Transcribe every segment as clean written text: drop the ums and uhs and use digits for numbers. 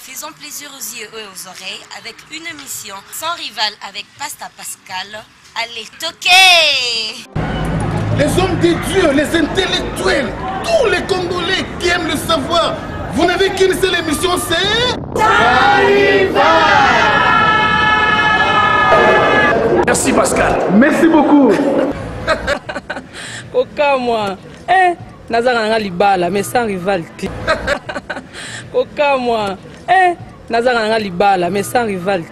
Faisons plaisir aux yeux et aux oreilles avec une émission sans rival avec Pasta Pascal. Allez, toquer! Les hommes des dieux, les intellectuels, tous les Congolais qui aiment le savoir, vous n'avez qu'une seule émission, c'est... Sans rival! Merci Pascal. Merci beaucoup. Koka moi. Nazanga nga libala mais sans rival. Koka moi. Nazanga nga libala mais sans rival.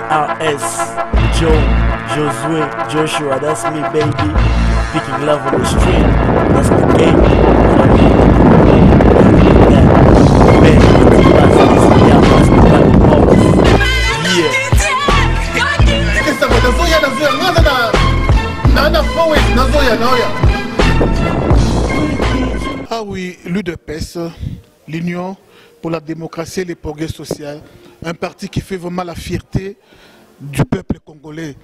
ARS, Joe, Josué, Joshua, that's me baby. Picking love on the street, that's the game. Ah oui, l'UDPS, l'Union pour la démocratie et le progrès social, un parti qui fait vraiment la fierté du peuple congolais.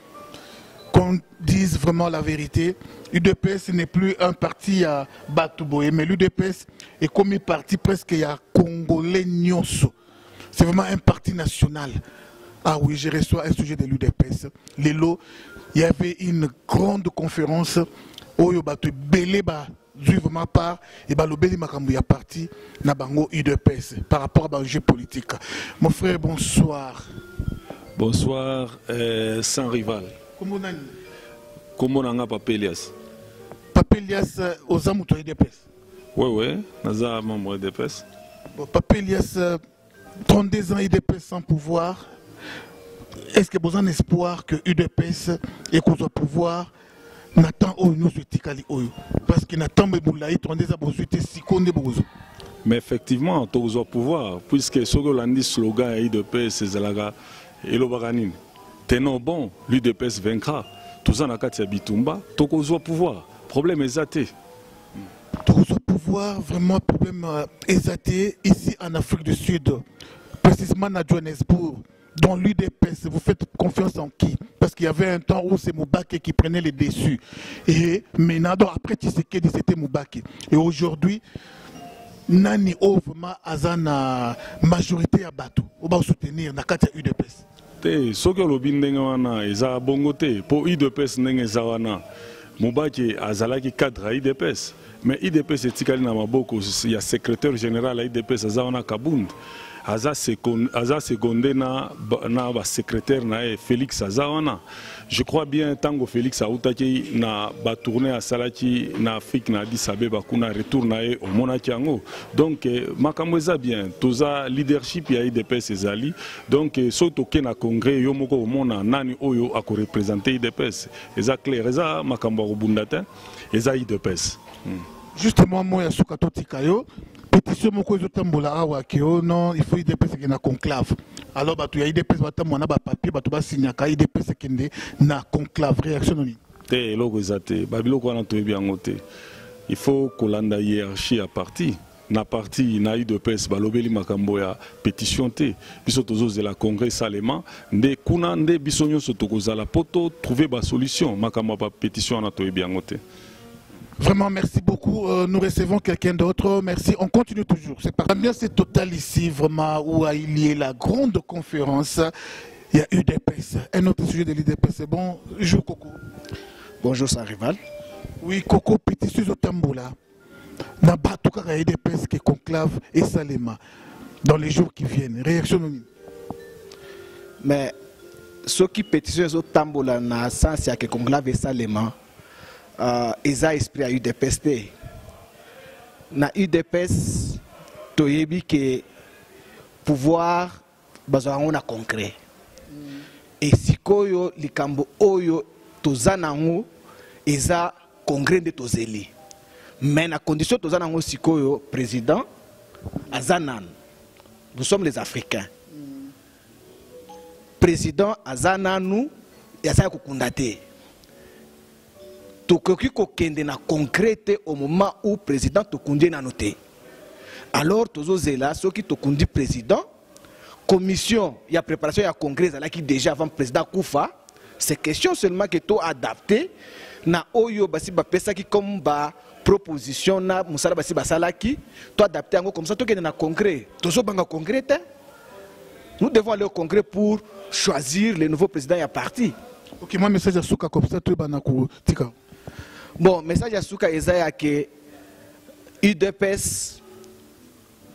Qu'on dise vraiment la vérité, l'UDPS n'est plus un parti à Batouboye, mais l'UDPS est comme un parti presque à Congolais Nyonso. C'est vraiment un parti national. Ah oui, je reçois un sujet de l'UDPS. Lélo, il y avait une grande conférence où il y a vraiment part et le Beli Makambu a parti na bango UDPS par rapport à jeu politique. Mon frère, bonsoir. Bonsoir, sans rival. Comment on a Papa Elias? Papa Elias aux amours de UDPS. Oui, Naza membre de UDPS. Papa Elias, 32 ans UDPS sans pouvoir. Est-ce que vous avez un espoir que UDPS ait le pouvoir? Nathan nous parce que Nathan Beboulaï, 32 ans, mais effectivement, tu as le pouvoir, puisque ce que l'on dit slogan UDPS, c'est Zalaga et le Baranin. Tenons bon, l'UDPS vaincra. Tout ça, Nakatia Bitumba, tu as le pouvoir. Problème exaté. Tu as le pouvoir, vraiment, problème exaté ici en Afrique du Sud, précisément à Johannesburg. Dans l'UDPS, vous faites confiance en qui? Parce qu'il y avait un temps où c'est Moubake qui prenait les déçus. Et maintenant, après Tshisekedi, c'était Moubake. Et aujourd'hui, Nani vraiment Azana majorité à Batou. On va soutenir Nakata UDPS. Ce que l'obin d'Engawana, ils ont bongoté. Pour UDPS, Nengezawana, Moubake Azalaki cadre à UDPS. Mais UDPS est Tikali Namaboko, il y a secrétaire général à UDPS, Azana Kabund. Aza secondé na secrétaire na Félix Azawana. Je crois bien tango Félix Aoutaki na ba tourner à Salati na Afrique na Addis Abeba kuna retour na au Monakiango. Donc makambo eza bien toza leadership ya IDPS ezali. Donc soto ke na congrès yo moko mona nani oyo ako représenter IDPS. Eza clair eza makambo robundata eza IDPS. Justement moi ya sukato tikayo pétition moko ezotambola awa ke non il faut IDPS ke na conclave. Alors batu ya IDPS batamona ba papier batu ba signaka IDPS kende na conclave réaction noni. Te logo ezate babiloko wana toyebi yango te. Il faut kolanda hiérarchie à parti. Na parti na UDPS balobeli makambo ya pétition te. Biso tozozela congrès salema nde kuna nde biso nyonso tokozala poto trouver ba solution makambo ba pétition wana toyebi yango te. Vraiment, merci beaucoup. Nous recevons quelqu'un d'autre. Merci. On continue toujours. C'est pas bien, c'est total ici, vraiment, où il y a la grande conférence. Il y a UDPS. Un autre sujet de l'UDPS. C'est bon. Bonjour, Coco. Bonjour, sans rival. Oui, Coco, pétition au Tamboula. N'a pas tout cas UDPS qui conclave et Salema dans les jours qui viennent. Réaction anonyme. Mais ce qui pétition au Tamboula, n'a sens à que conclave et Salema. Eza esprit à UDPS te. Na UDPS toyebi ke pouvoir bazwa na concret. Et sikoyo likambo oyo tozanango eza congrès de tozeli. Mais na condition tozanango sikoyo président azanan. Nous sommes les Africains. Président azananu yasa kokundate. Tokoki kokende na concrète au moment où président tokundi na noté. Alors tozo zela soki tokundi président commission ya préparation ya congrès là qui déjà avant président Koufa C'est question seulement que tu adapté na oyo basi ba pesa qui comme ba proposition na musala basi basala qui tu adapté en comme ça tu na congrès. Tozo banga congrès. Nous devons aller au congrès pour choisir le nouveau président et parti. Ok, moi message à Souka comme ça tu banako tika. Bon, message à Souka ezaya que UDPS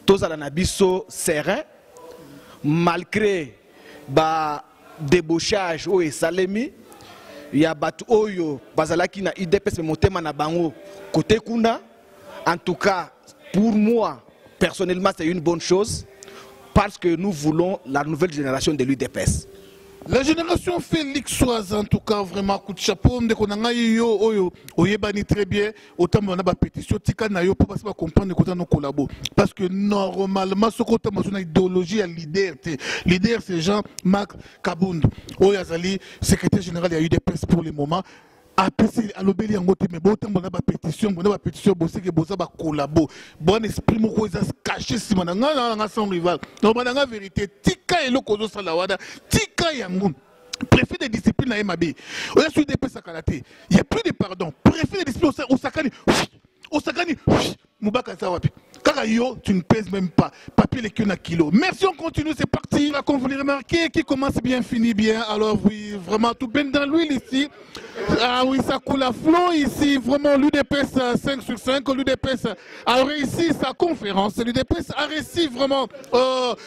tozala na biso serein malgré ba débauchage au Salemi, il y a batu oyo bazalaki na UDPS motema na bango côté kuna. En tout cas, pour moi personnellement, c'est une bonne chose parce que nous voulons la nouvelle génération de l'UDPS. La génération Félix Soaz, en tout cas, vraiment, coup de chapeau, on a yo, oyebani très bien, autant on a ba pétition, tika na yo, pour pas comprendre que nous collaborons. Parce que normalement, ce côté, on a une idéologie à leader. Leader, c'est Jean-Marc Kabound. Oyazali, secrétaire général, il y a eu des presses pour le moment. Après, à l'obéli en côté, mais bon, on a pétition, bon, c'est que bon, ça va collaborer. Bon esprit, mon cosa caché, si on a son rival. Non, on a la vérité. Tika et le kozo salawada, tika yangoun. Préfet de discipline à MAB. On a su des pèses à karaté. Il n'y a plus de pardon. Préfet de discipline au Sakani. Au Sakani. Moubaka Sawapi. Karayo, tu ne pèses même pas. Papier les kilo kilo. Merci, on continue, c'est parti. Là, comme vous l'avez remarqué, qui commence bien, finit bien. Alors oui, vraiment tout bien dans l'huile ici. Ah oui, ça coule à flot ici. Vraiment, l'UDPS 5 sur 5. L'UDPS a réussi sa conférence. L'UDPS a réussi vraiment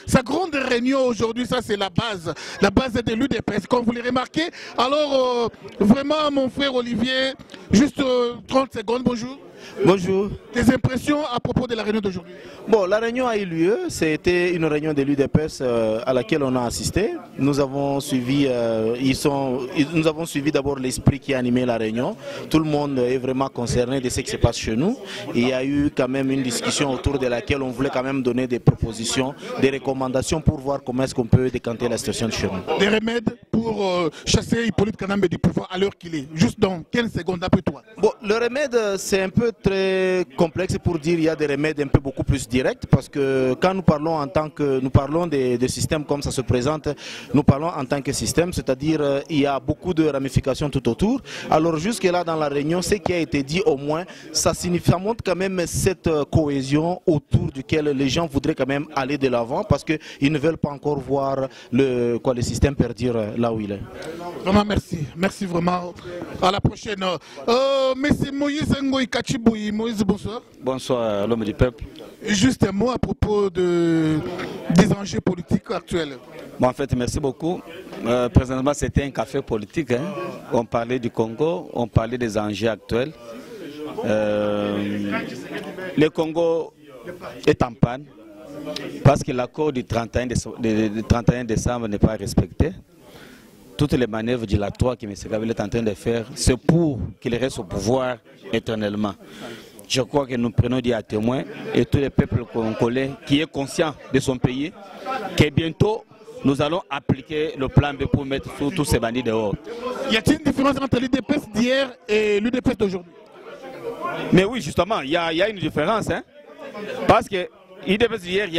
sa grande réunion aujourd'hui. Ça, c'est la base de l'UDPS, comme vous l'avez remarqué. Alors, vraiment, mon frère Olivier, juste 30 secondes, bonjour. Bonjour. Tes impressions à propos de la réunion d'aujourd'hui? Bon, la réunion a eu lieu. C'était une réunion de l'UDPS à laquelle on a assisté. Nous avons suivi, nous avons suivi d'abord l'esprit qui a animé la réunion. Tout le monde est vraiment concerné de ce qui se passe chez nous. Et il y a eu quand même une discussion autour de laquelle on voulait quand même donner des propositions, des recommandations pour voir comment est-ce qu'on peut décanter la situation de chez nous. Des remèdes pour chasser Hippolyte Kanambe du pouvoir à l'heure qu'il est. Juste dans 15 secondes après toi. Bon, le remède, c'est un peu très complexe pour dire il y a des remèdes un peu beaucoup plus directs parce que quand nous parlons en tant que nous parlons de systèmes comme ça se présente, nous parlons en tant que système, c'est-à-dire il y a beaucoup de ramifications tout autour. Alors jusque là dans la réunion, ce qui a été dit au moins, ça montre quand même cette cohésion autour duquel les gens voudraient quand même aller de l'avant parce qu'ils ne veulent pas encore voir le système perdurer là où il est. Vraiment merci vraiment. À la prochaine. Monsieur Moïse Ngoï Kachiboui. Moïse, bonsoir. Bonsoir, l'homme du peuple. Juste un mot à propos des enjeux politiques actuels. Bon, en fait, merci beaucoup. Présentement, c'était un café politique. Hein. On parlait du Congo, on parlait des enjeux actuels. Le Congo est en panne parce que l'accord du 31 décembre n'est pas respecté. Toutes les manœuvres dilatoires que M. Kabila est en train de faire, c'est pour qu'il reste au pouvoir éternellement. Je crois que nous prenons des témoins et tous les peuples congolais qui est conscient de son pays, que bientôt nous allons appliquer le plan B pour mettre tous ces bandits dehors. Y a-t-il une différence entre l'UDPS d'hier et l'UDPS d'aujourd'hui? Mais oui, justement, il y a une différence. Hein? Parce que l'UDPS d'hier, il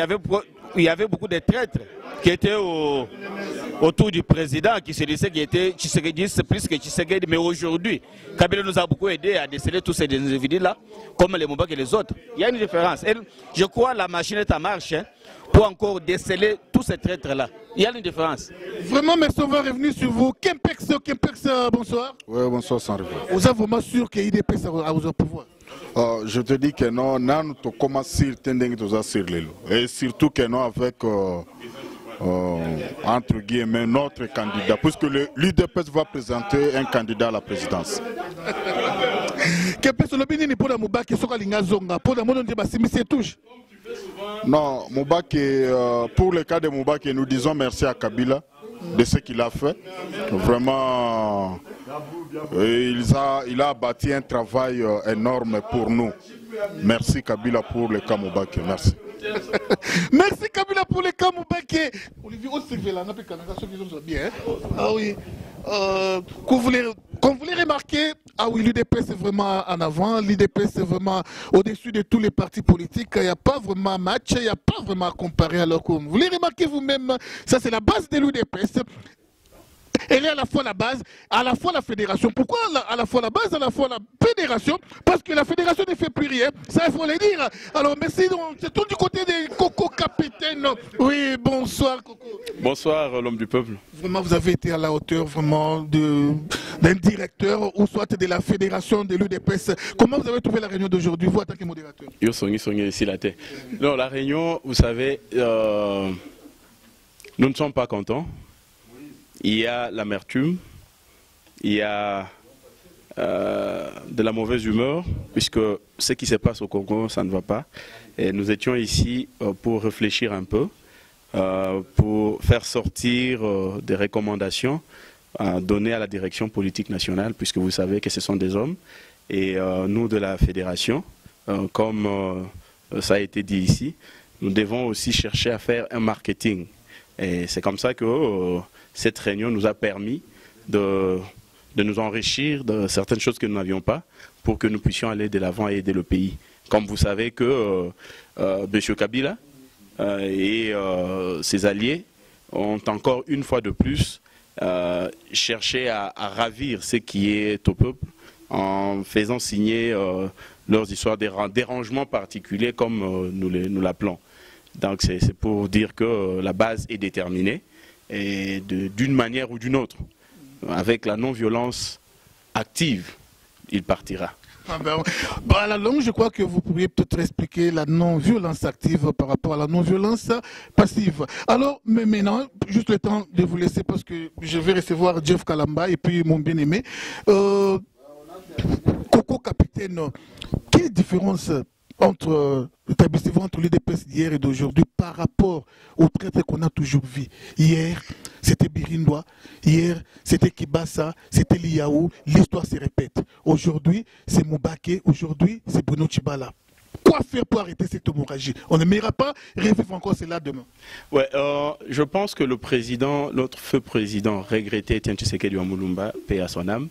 y avait beaucoup de traîtres qui étaient autour du président, qui se disait qu'il était Tshisekedi, c'est plus que Tshisekedi. Mais aujourd'hui, Kabila nous a beaucoup aidé à déceler tous ces individus-là, comme les Moubak et les autres. Il y a une différence. Et je crois que la machine est en marche hein, pour encore déceler tous ces traîtres-là. Il y a une différence. Vraiment, merci, on va revenir sur vous. Kempex, bonsoir. Oui, bonsoir, sans rival. Vous êtes vraiment sûr que l'IDPS a au pouvoir? Je te dis que non, nous commençons sur et surtout que non avec entre guillemets notre candidat, puisque l'UDPS va présenter un candidat à la présidence. Non, Moubaki, pour le cas de Moubaki, nous disons merci à Kabila de ce qu'il a fait. Vraiment, il a bâti un travail énorme pour nous. Merci Kabila pour le cas Moubaki. Merci. Merci Kabila pour le cas Moubaki. Olivier, on se fait là, on peut bien. Ah oui. Comme vous l'avez remarqué, ah oui, l'UDPS c'est vraiment en avant, l'UDPS c'est vraiment au-dessus de tous les partis politiques, il n'y a pas vraiment match, il n'y a pas vraiment à comparer. Alors comme vous l'avez remarqué vous-même, ça c'est la base de l'UDPS. Elle est à la fois la base, à la fois la fédération. Pourquoi à la fois la base, à la fois la fédération? Parce que la fédération ne fait plus rien. Ça, il faut le dire. Alors, merci. C'est tout du côté des Coco Capitaine. Oui, bonsoir, Coco. Bonsoir, l'homme du peuple. Vraiment, vous avez été à la hauteur vraiment d'un directeur ou soit de la fédération de l'UDPS. Comment vous avez trouvé la réunion d'aujourd'hui, vous, en tant que modérateur? Yo songi ici la tête. Non, la réunion, vous savez, nous ne sommes pas contents. Il y a l'amertume, il y a de la mauvaise humeur, puisque ce qui se passe au Congo, ça ne va pas. Et nous étions ici pour réfléchir un peu, pour faire sortir des recommandations données à la direction politique nationale, puisque vous savez que ce sont des hommes. Et nous, de la fédération, comme ça a été dit ici, nous devons aussi chercher à faire un marketing. Et c'est comme ça que cette réunion nous a permis de nous enrichir de certaines choses que nous n'avions pas pour que nous puissions aller de l'avant et aider le pays. Comme vous savez que M. Kabila et ses alliés ont encore une fois de plus cherché à ravir ce qui est au peuple en faisant signer leurs histoires des dérangements particuliers comme nous l'appelons. Donc c'est pour dire que la base est déterminée et d'une manière ou d'une autre, avec la non-violence active, il partira. À la longue, je crois que vous pourriez peut-être expliquer la non-violence active par rapport à la non-violence passive. Alors, mais maintenant, juste le temps de vous laisser parce que je vais recevoir Jeff Kalamba et puis mon bien-aimé. Coco Capitaine, quelle différence entre l'UDPS d'hier et d'aujourd'hui par rapport au traité qu'on a toujours vu? Hier, c'était Birindois, hier, c'était Kibasa, c'était Liaou, l'histoire se répète. Aujourd'hui, c'est Moubake, aujourd'hui, c'est Bruno Tchibala. Quoi faire pour arrêter cette hémorragie? On ne m'ira pas revivre encore cela demain. Ouais, je pense que le président, notre feu président, regretté Etienne Tshisekedi Wamulumba, paix à son âme,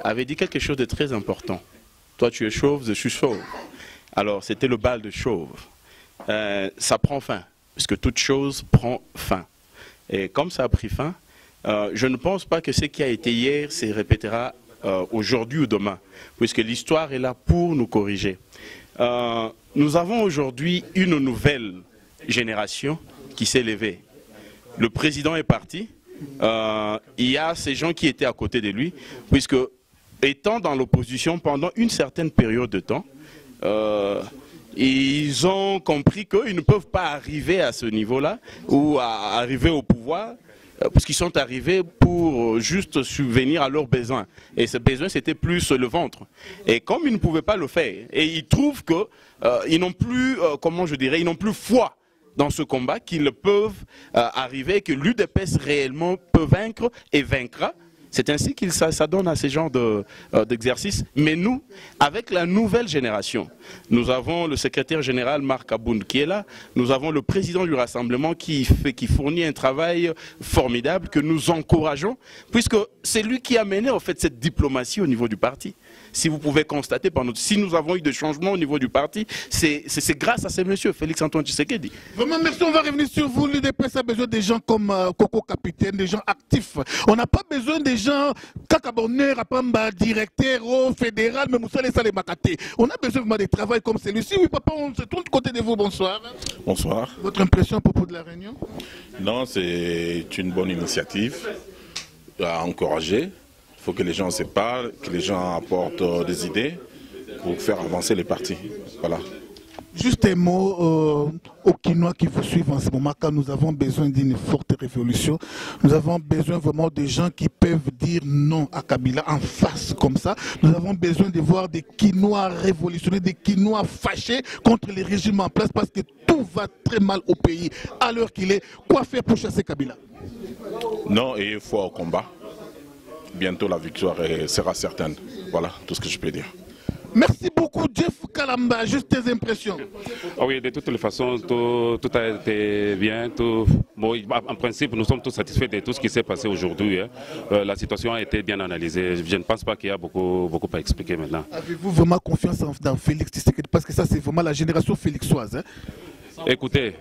avait dit quelque chose de très important. Toi, tu es chauve, je suis chauve. Alors, c'était le bal de chauve. Ça prend fin, puisque toute chose prend fin. Et comme ça a pris fin, je ne pense pas que ce qui a été hier se répétera aujourd'hui ou demain, puisque l'histoire est là pour nous corriger. Nous avons aujourd'hui une nouvelle génération qui s'est levée. Le président est parti. Il y a ces gens qui étaient à côté de lui, puisque étant dans l'opposition pendant une certaine période de temps, ils ont compris qu'ils ne peuvent pas arriver à ce niveau-là ou à arriver au pouvoir parce qu'ils sont arrivés pour juste subvenir à leurs besoins. Et ce besoin, c'était plus le ventre. Et comme ils ne pouvaient pas le faire, et ils trouvent qu'ils n'ont plus, comment je dirais, ils n'ont plus foi dans ce combat, qu'ils peuvent arriver, que l'UDPS réellement peut vaincre et vaincra. C'est ainsi qu'il s'adonne à ce genre d'exercice. Mais nous, avec la nouvelle génération, nous avons le secrétaire général Marc Aboun qui est là, nous avons le président du Rassemblement qui fournit un travail formidable que nous encourageons, puisque c'est lui qui a mené en fait cette diplomatie au niveau du parti. Si vous pouvez constater, si nous avons eu des changements au niveau du parti, c'est grâce à ces messieurs, Félix-Antoine Tshisekedi. Vraiment, merci, on va revenir sur vous. L'UDPS a besoin des gens comme Coco Capitaine, des gens actifs. On n'a pas besoin des gens Kakabonner, Apamba, directeur, fédéral, mais Moussa Lessa les Makate. On a besoin vraiment de travail comme celui-ci. Oui, papa, on se tourne du côté de vous. Bonsoir. Bonsoir. Votre impression à propos de la réunion? Non, c'est une bonne initiative à encourager. Il faut que les gens se parlent, que les gens apportent des idées pour faire avancer les partis. Voilà. Juste un mot aux Kinois qui vous suivent en ce moment, car nous avons besoin d'une forte révolution. Nous avons besoin vraiment de gens qui peuvent dire non à Kabila en face comme ça. Nous avons besoin de voir des Kinois révolutionner, des Kinois fâchés contre les régimes en place parce que tout va très mal au pays à l'heure qu'il est. Quoi faire pour chasser Kabila? Non, et il faut au combat. Bientôt la victoire sera certaine. Voilà tout ce que je peux dire. Merci beaucoup Jeff Kalamba, juste tes impressions. Oui, de toutes les façons, tout a été bien. Bon, en principe, nous sommes tous satisfaits de tout ce qui s'est passé aujourd'hui. Hein. La situation a été bien analysée. Je ne pense pas qu'il y a beaucoup à expliquer maintenant. Avez-vous vraiment confiance dans Félix Tshisekedi? Parce que ça, c'est vraiment la génération félixoise. Hein? Écoutez,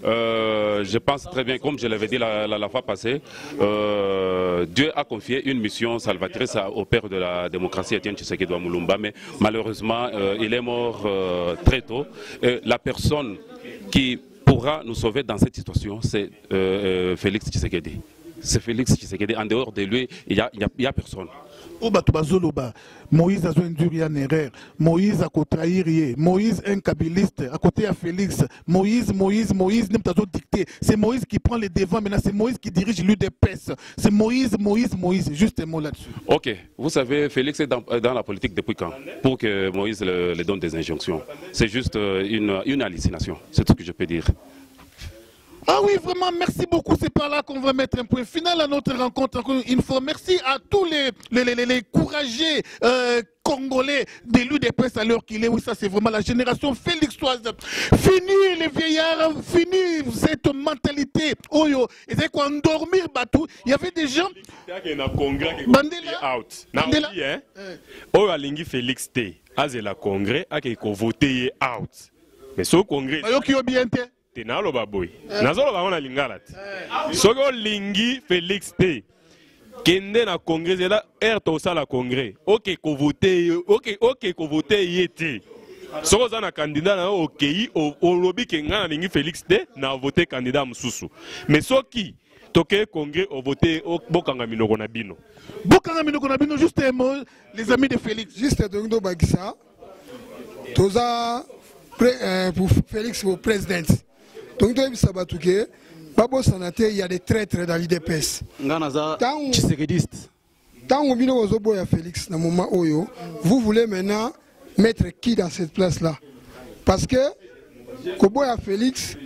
Je pense très bien, comme je l'avais dit la fois passée, Dieu a confié une mission salvatrice au père de la démocratie, Etienne Tshisekedi Mulumba, mais malheureusement, il est mort très tôt. La personne qui pourra nous sauver dans cette situation, c'est Félix Tshisekedi. C'est Félix Tshisekedi. En dehors de lui, il n'y a personne. Moïse a induit en erreur. Moïse a trahir. Moïse un kabiliste. À côté à Félix. Moïse n'est pas dicté. C'est Moïse qui prend les devants. Maintenant, c'est Moïse qui dirige l'UDPS. C'est Moïse. Juste un mot là-dessus. Ok. Vous savez, Félix est dans la politique depuis quand? Pour que Moïse le donne des injonctions. C'est juste une hallucination. C'est tout ce que je peux dire. Ah oui, vraiment, merci beaucoup. C'est par là qu'on va mettre un point final à notre rencontre. Encore une fois, merci à tous les courageux Congolais de l'UDPS à l'heure qu'il est. Oui, ça c'est vraiment la génération félixoise. Fini les vieillards, fini cette mentalité. Oh yo, et c'est quoi endormir Batou. Il y avait des gens. Bandela. Oh alingi Félix T. Azela congrès a qui voté out. Mais ce congrès. Tenalo baboy. Nazolo ba on a lingala. Soko lingi Félix T. Kende na congrès là erto sala congrès. OK ko voter, OK ko voter yeti. Soko za na candidat na OK au lobby kenga na lingi Félix T na voter candidat mususu. Mais soki toke congrès au voter bokanga minoko na bino. Bokanga minoko na bino juste un mot les amis de Félix. Juste donc Bagissa. Toza pour Félix au président. Donc, il y a des traîtres dans l'IDPS. Tant que Félix, vous voulez maintenant mettre qui dans cette place-là? Parce que, Koboya Félix,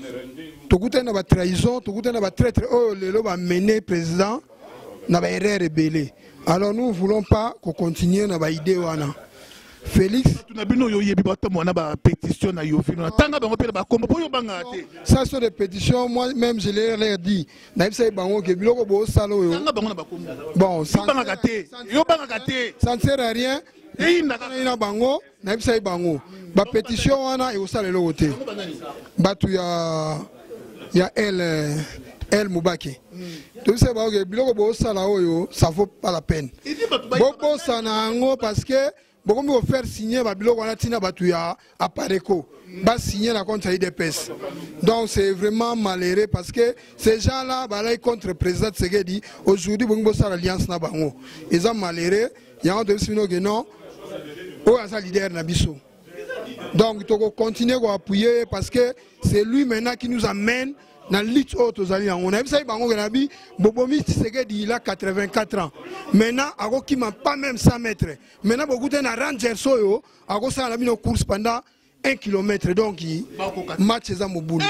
tu as une trahison, tu as une traître, le mené président, na ba erreur rebelle. Alors nous ne voulons pas qu'on continue na ba idée wana. Félix, ça sont des pétitions, moi-même je leur dit. Bon, ça ne sert à rien. La pétition, il y a El Moubaki. Tout ça, ça vaut pas la peine. Parce que beaucoup mieux faire signer Babilo Wanatina Batuya à Pareco, va signer la contre l'IDPS. Donc c'est vraiment malheureux parce que ces gens-là, ils contre le président Tshisekedi, aujourd'hui, ils ont l'alliance na bango. Ils sont malheureux, il y a un de ces non, oh, c'est leader Nabiso. Donc il faut continuer à appuyer parce que c'est lui maintenant qui nous amène dans l'île haute aux alliés. On a vu ça, Bobomi Tshisekedi, il a 84 ans. Maintenant, il n'a pas même 100 mètres. Maintenant, beaucoup de Ranger Soyo, il a mis une course pendant 1 kilomètre. Donc, il match les Amoboulou.